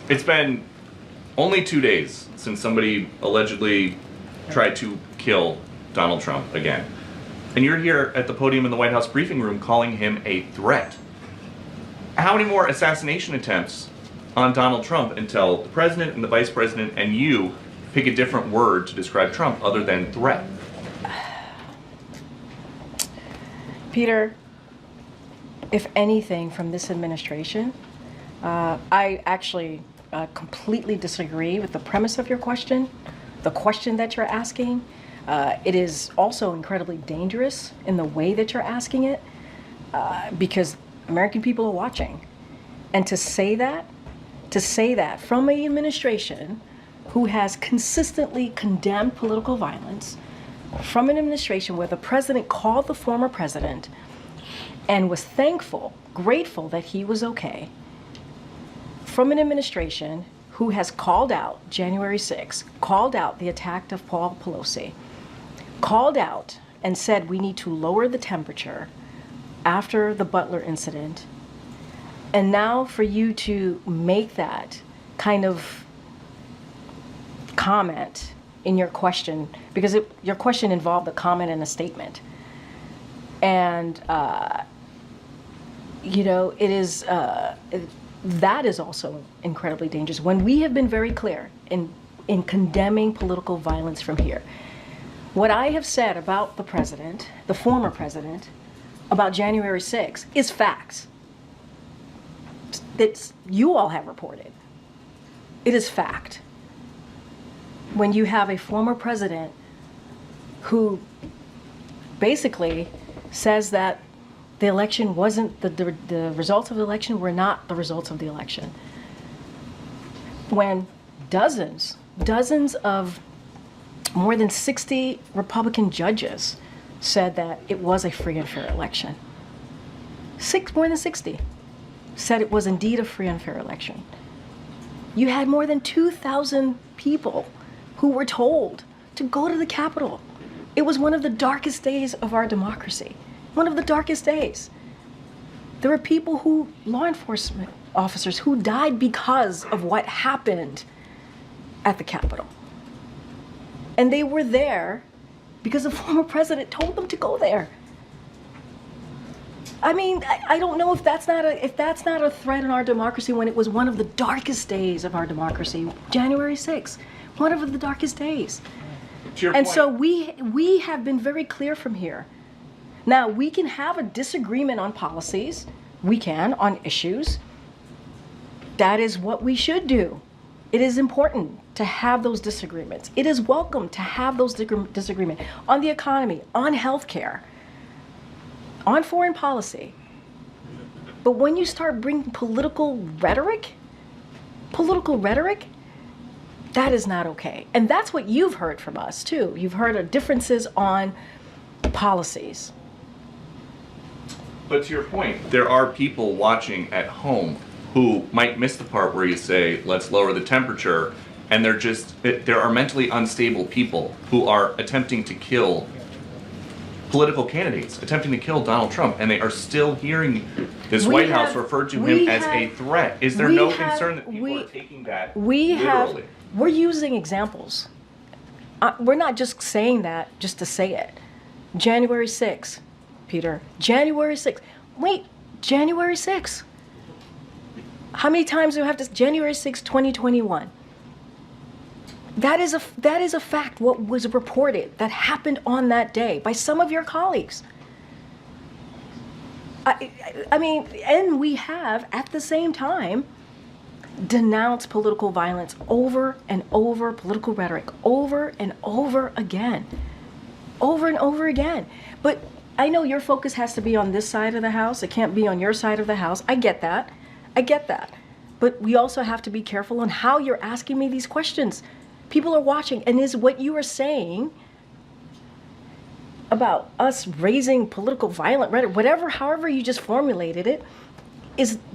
It's been only 2 days since somebody allegedly tried to kill Donald Trump again. And you're here at the podium in the White House briefing room calling him a threat. How many more assassination attempts on Donald Trump until the president and the vice president and you pick a different word to describe Trump other than threat? Peter, if anything from this administration, I actually completely disagree with the premise of your question, the question that you're asking. It is also incredibly dangerous in the way that you're asking it, because American people are watching. And to say that from an administration who has consistently condemned political violence, from an administration where the president called the former president and was thankful, grateful that he was okay, from an administration who has called out January 6th, called out the attack of Paul Pelosi, called out and said we need to lower the temperature after the Butler incident, and now for you to make that kind of comment in your question, because your question involved a comment and a statement. And, it is, that is also incredibly dangerous. When we have been very clear in condemning political violence from here, what I have said about the president, the former president, about January 6th is facts that you all have reported. It is fact. When you have a former president who basically says that the election wasn't, the results of the election were not the results of the election. When dozens of more than 60 Republican judges said that it was a free and fair election. More than 60 said it was indeed a free and fair election. You had more than 2,000 people who were told to go to the Capitol. It was one of the darkest days of our democracy. One of the darkest days. There were people law enforcement officers who died because of what happened at the Capitol. And they were there because the former president told them to go there. I mean, I don't know if that's not a threat in our democracy when it was one of the darkest days of our democracy, January 6th, one of the darkest days. And so we have been very clear from here. Now, we can have a disagreement on policies. We can, on issues. That is what we should do. It is important to have those disagreements. It is welcome to have those disagreements on the economy, on healthcare, on foreign policy. But when you start bringing political rhetoric, that is not okay. And that's what you've heard from us, too. You've heard of differences on policies. But to your point, there are people watching at home who might miss the part where you say, let's lower the temperature, and there are mentally unstable people who are attempting to kill political candidates, attempting to kill Donald Trump, and they are still hearing this White House refer to him as a threat. Is there no concern that people are taking that literally? We're using examples. We're not just saying that just to say it. January 6th, Peter. January 6th. Wait, January 6th. How many times do we have to? January 6th, 2021. That is a fact, what was reported that happened on that day by some of your colleagues. I mean, and we have, at the same time, denounced political violence over and over, political rhetoric, over and over again. Over and over again. But I know your focus has to be on this side of the house. It can't be on your side of the house. I get that. But we also have to be careful on how you're asking me these questions. People are watching, and is what you are saying about us raising political violent rhetoric, however you just formulated it,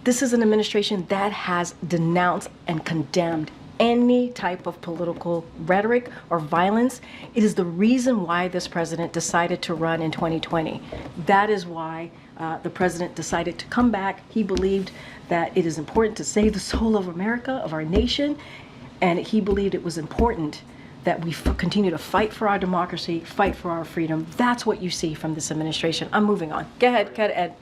this is an administration that has denounced and condemned any type of political rhetoric or violence. It is the reason why this president decided to run in 2020. That is why the president decided to come back. He believed that it is important to save the soul of America, of our nation, and he believed it was important that we continue to fight for our democracy, fight for our freedom. That's what you see from this administration. I'm moving on. Go ahead, Ed.